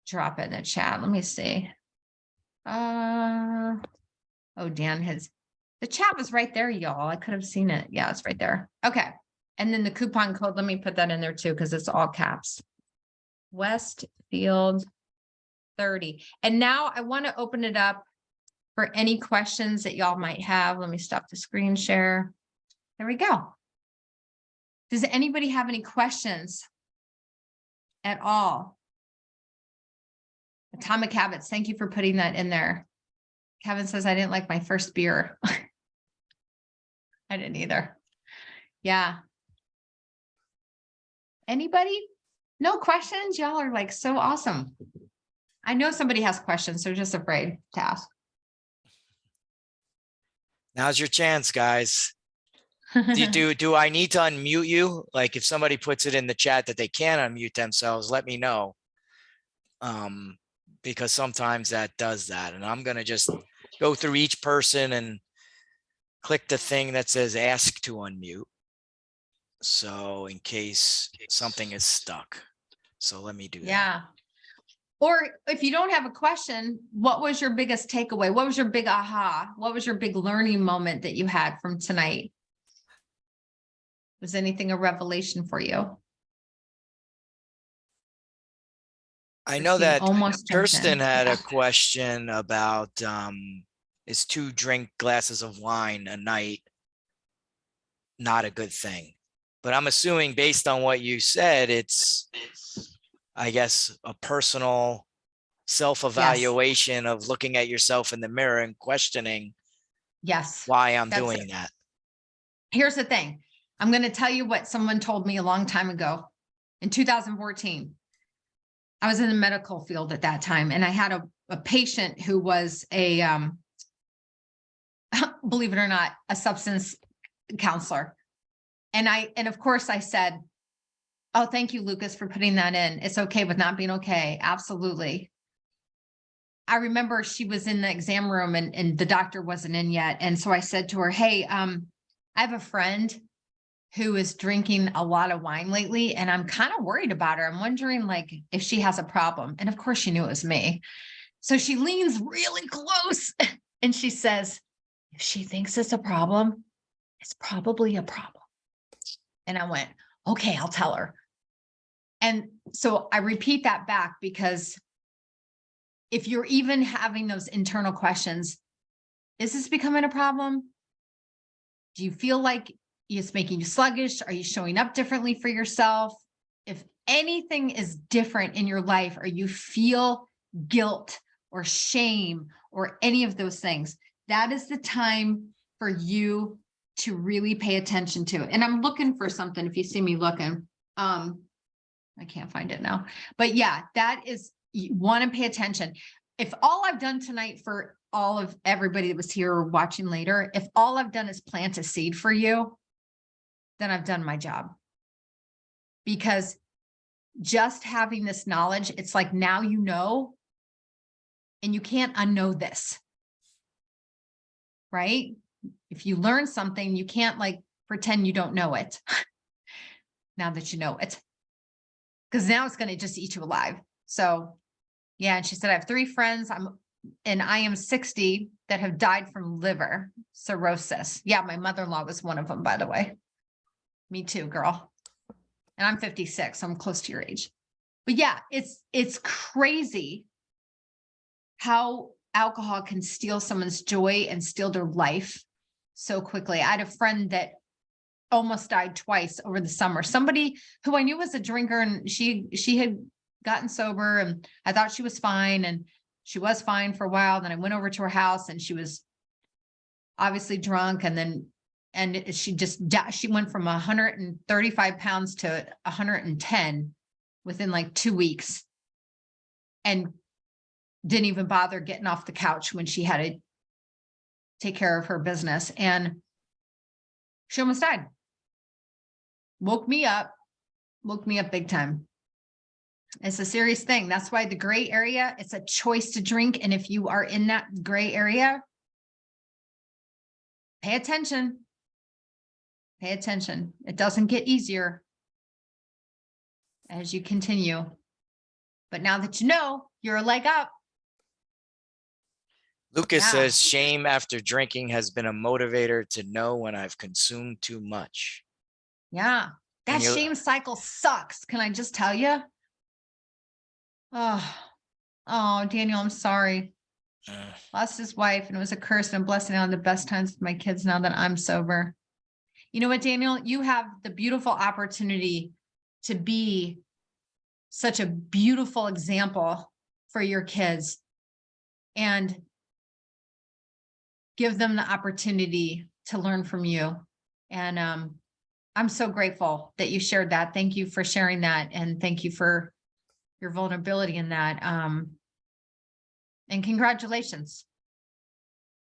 drop it in the chat. Let me see. Oh, Dan the chat was right there, y'all. I could have seen it. Yeah, it's right there. Okay. And then the coupon code, let me put that in there too, because it's all caps. Westfield 30. And now I want to open it up for any questions that y'all might have. Let me stop the screen share. There we go. Does anybody have any questions at all? Atomic Habits, thank you for putting that in there. Kevin says, I didn't like my first beer. I didn't either. Yeah. Anybody? No questions? Y'all are like so awesome. I know somebody has questions. They're just afraid to ask. Now's your chance, guys. Do I need to unmute you? Like if somebody puts it in the chat that they can't unmute themselves, let me know. Because sometimes that does that. And I'm going to just go through each person and click the thing that says ask to unmute. So in case something is stuck. So let me do that. Yeah. Or if you don't have a question, what was your biggest takeaway? What was your big aha? What was your big learning moment that you had from tonight? Was anything a revelation for you? I know Christine that almost jumped Kirsten in. had Yeah. a question about is 2 drink glasses of wine a night not a good thing? But I'm assuming based on what you said, it's, I guess, a personal self-evaluation of looking at yourself in the mirror and questioning Yes. why I'm That's doing it. that. Here's the thing. I'm going to tell you what someone told me a long time ago in 2014. I was in the medical field at that time, and I had a patient who was a, believe it or not, a substance counselor. And of course I said, oh, thank you, Lucas, for putting that in. It's okay with not being okay. Absolutely. I remember she was in the exam room and the doctor wasn't in yet. And so I said to her, hey, I have a friend who is drinking a lot of wine lately, and I'm kind of worried about her. I'm wondering like if she has a problem. And of course she knew it was me. So she leans really close and she says, if she thinks it's a problem, it's probably a problem. And I went, okay, I'll tell her. And so I repeat that back because if you're even having those internal questions, is this becoming a problem? Do you feel like it's making you sluggish? Are you showing up differently for yourself? If anything is different in your life, or you feel guilt or shame or any of those things, that is the time for you to really pay attention to. And I'm looking for something. If you see me looking, I can't find it now, but yeah, that is, you want to pay attention. If all I've done tonight for all of everybody that was here or watching later, if all I've done is plant a seed for you, then I've done my job. Because just having this knowledge, it's like now you know, and you can't unknow this, right? If you learn something, you can't like pretend you don't know it now that you know it, because now it's going to just eat you alive. So yeah, and she said, I have 3 friends, I am 60 that have died from liver cirrhosis. Yeah, my mother-in-law was one of them, by the way. Me too, girl. And I'm 56, so I'm close to your age. But yeah, it's crazy how alcohol can steal someone's joy and steal their life so quickly. I had a friend that almost died twice over the summer. Somebody who I knew was a drinker, and she had gotten sober, and I thought she was fine, and she was fine for a while. Then I went over to her house and she was obviously drunk, and she went from 135 pounds to 110 within like 2 weeks, and didn't even bother getting off the couch when she had to take care of her business, and she almost died. Woke me up big time. It's a serious thing. That's why the gray area, it's a choice to drink. And if you are in that gray area, pay attention. Pay attention. It doesn't get easier as you continue. But now that you know, you're a leg up. Lucas Yeah. says shame after drinking has been a motivator to know when I've consumed too much. Yeah. That And you- shame cycle sucks. Can I just tell you? Oh, Daniel, I'm sorry. Lost his wife, and it was a curse and a blessing on the best times with my kids now that I'm sober. You know what, Daniel? You have the beautiful opportunity to be such a beautiful example for your kids and give them the opportunity to learn from you. And I'm so grateful that you shared that. Thank you for sharing that. And thank you for your vulnerability in that. And congratulations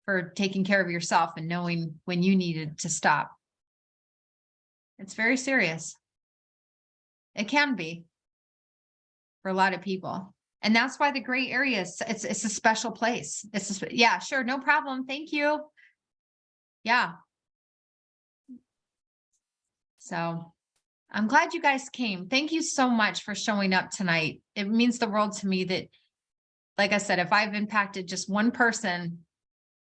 for taking care of yourself and knowing when you needed to stop. It's very serious. It can be for a lot of people. And that's why the gray area is, it's a special place. Yeah, sure. No problem. Thank you. Yeah. So I'm glad you guys came. Thank you so much for showing up tonight. It means the world to me that, like I said, if I've impacted just one person,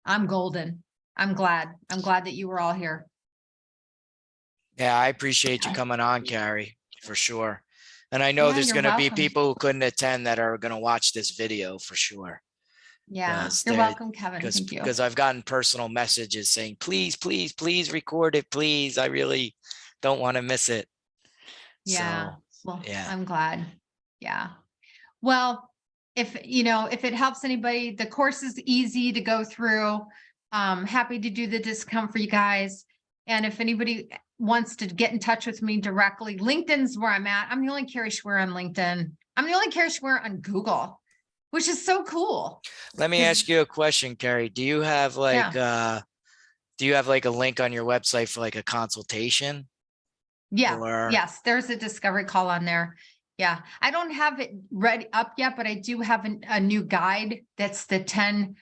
I'm golden. I'm glad that you were all here. Yeah, I appreciate you coming on, Kari, for sure. And I know Yeah, there's you're going to be welcome. people who couldn't attend that are going to watch this video for sure. Yeah, you're welcome, Kevin. Thank you. Because I've gotten personal messages saying, please, please, please record it, please. I really don't want to miss it. Yeah. So, Well, yeah. I'm glad. Yeah. Well, if it helps anybody, the course is easy to go through. Happy to do the discount for you guys. And if anybody wants to get in touch with me directly, LinkedIn's where I'm at. I'm the only Kari Schwer on LinkedIn. I'm the only Kari Schwer on Google, which is so cool. Let me ask you a question, Kari. Do you have like a link on your website for like a consultation? Yeah. Or... Yes, there's a discovery call on there. Yeah. I don't have it ready up yet, but I do have a new guide. That's the 10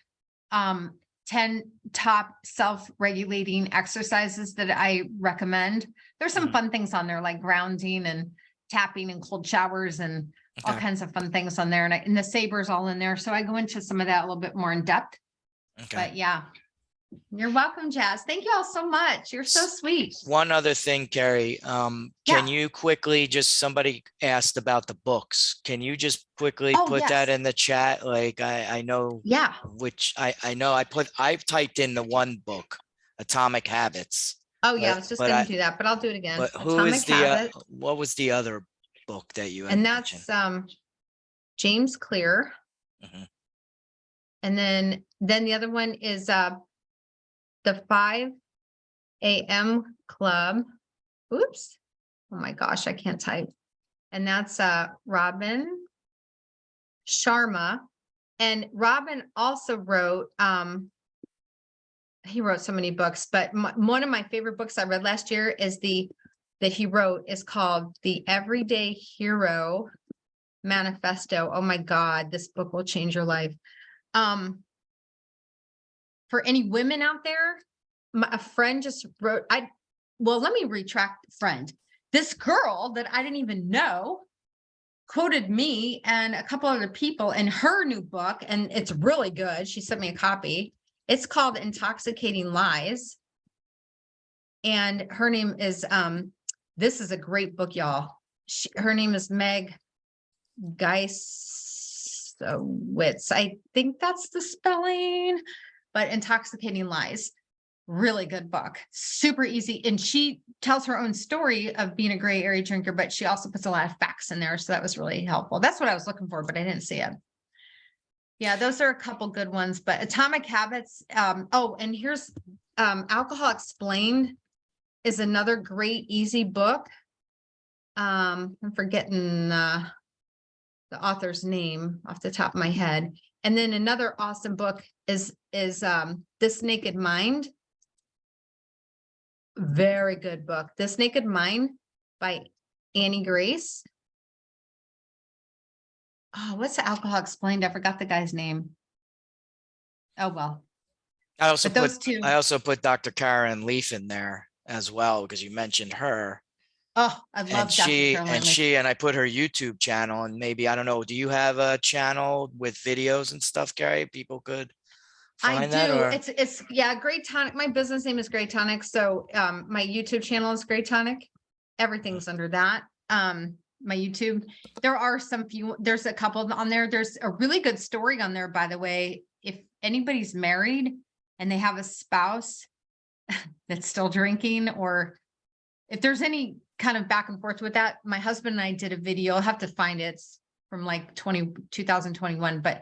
top self-regulating exercises that I recommend. There's some fun things on there like grounding and tapping and cold showers and all kinds of fun things on there. And the saber's all in there. So I go into some of that a little bit more in depth. But yeah, you're welcome, Jazz. Thank you all so much. You're so sweet. One other thing, Kari, can you quickly somebody asked about the books. Can you just quickly put that in the chat? Like I know, which I know I've typed in the one book, Atomic Habits. Oh yeah, I was just going to do that, but I'll do it again. But what was the other book that you had and mentioned? That's James Clear. And then the other one is the 5 a.m. Club. Oops. Oh my gosh, I can't type. And that's Robin Sharma. And Robin also wrote, he wrote so many books, but one of my favorite books I read last year is that he wrote is called The Everyday Hero Manifesto. Oh my God, this book will change your life. For any women out there, a friend just wrote, let me retract friend. This girl that I didn't even know quoted me and a couple other people in her new book, and it's really good. She sent me a copy. It's called Intoxicating Lies. And her name is, this is a great book, y'all. Her name is Meg Geisowitz. I think that's the spelling, but Intoxicating Lies. Really good book, super easy. And she tells her own story of being a gray area drinker, but she also puts a lot of facts in there. So that was really helpful. That's what I was looking for, but I didn't see it. Yeah, those are a couple good ones, but Atomic Habits. And here's Alcohol Explained is another great, easy book. I'm forgetting the author's name off the top of my head. And then another awesome book is This Naked Mind. Very good book. This Naked Mind by Annie Grace. Oh, what's Alcohol Explained? I forgot the guy's name. Oh, well. I also put Dr. Karen Leaf in there as well, because you mentioned her. Oh, I love Dr. Karen Leaf. And I put her YouTube channel, and maybe, I don't know, do you have a channel with videos and stuff, Kari? People could find that? Or? It's Great Tonic. My business name is Great Tonic. So my YouTube channel is Great Tonic. Everything's under that. My YouTube. There are there's a couple on there. There's a really good story on there, by the way. If anybody's married and they have a spouse that's still drinking, or if there's any kind of back and forth with that, my husband and I did a video. I'll have to find it. It's from like 2021, but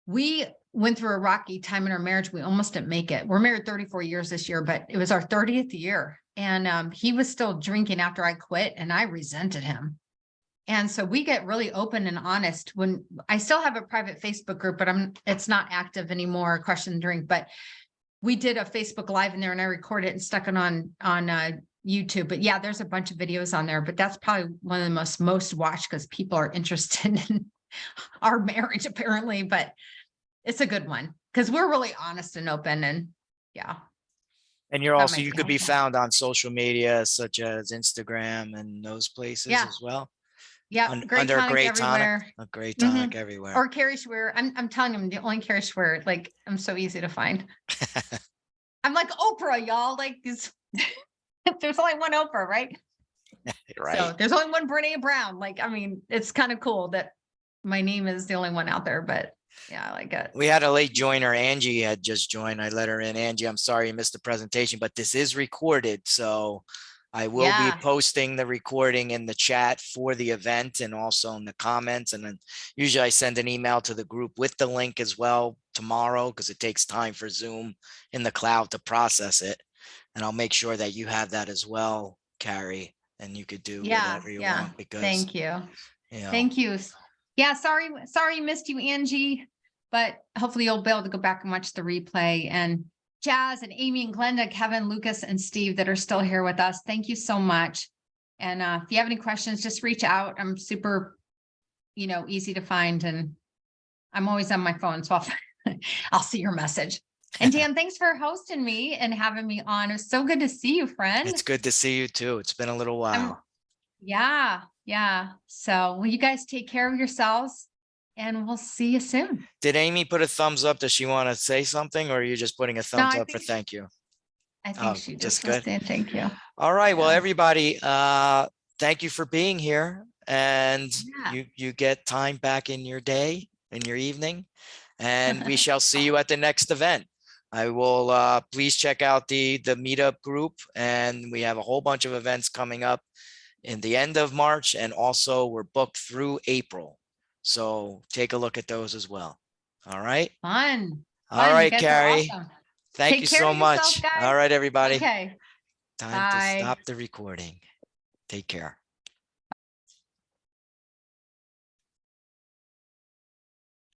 we went through a rocky time in our marriage. We almost didn't make it. We're married 34 years this year, but it was our 30th year. And he was still drinking after I quit, and I resented him. And so we get really open and honest. When I still have a private Facebook group, but it's not active anymore, Crush and Drink, but we did a Facebook Live in there, and I recorded it and stuck it on YouTube. But yeah, there's a bunch of videos on there, but that's probably one of the most watched because people are interested in our marriage apparently, but it's a good one because we're really honest and open and yeah. And you're That also, might you be could be helpful. found on social media such as Instagram and those places Yeah. as well. Yeah. Great Under a tonic great tonic, everywhere. a great Mhm. tonic everywhere. Or Kari Schwer. I'm telling him the only Kari Schwer, like I'm so easy to find. I'm like Oprah, y'all. Like this, there's only one Oprah, right? Right. So there's only one Brene Brown. Like, I mean, it's kind of cool that my name is the only one out there, but yeah, I like it. We had a late joiner. Angie had just joined. I let her in. Angie, I'm sorry you missed the presentation, but this is recorded. So I will be Yeah. posting the recording in the chat for the event and also in the comments. And then usually I send an email to the group with the link as well tomorrow because it takes time for Zoom in the cloud to process it. And I'll make sure that you have that as well, Kari, and you could do Yeah. whatever you Yeah. want because, Thank you. you know, Thank you. Yeah. Sorry missed you, Angie, but hopefully you'll be able to go back and watch the replay. And Jazz and Amy and Glenda, Kevin, Lucas, and Steve that are still here with us. Thank you so much. And if you have any questions, just reach out. I'm super, easy to find and I'm always on my phone. So I'll see your message. And Dan, thanks for hosting me and having me on. It was so good to see you, friend. it's good to see you too. It's been a little while. Yeah. So will you guys take care of yourselves and we'll see you soon. Did Amy put a thumbs up? Does she want to say something or are you just putting a thumbs I up for think thank you? I think Oh, she just just was good. saying thank you. All right. Well, Yeah. everybody, thank you for being here. And Yeah. you get time back in your day, in your evening, and we shall see you at the next event. I will please check out the meetup group, and we have a whole bunch of events coming up in the end of March, and also we're booked through April. So take a look at those as well. All right. Fun. All You right, guys are Kari. awesome. Thank Take you care so of yourself, much. guys. All right, everybody. Okay. Time to Bye. stop the recording. Take care.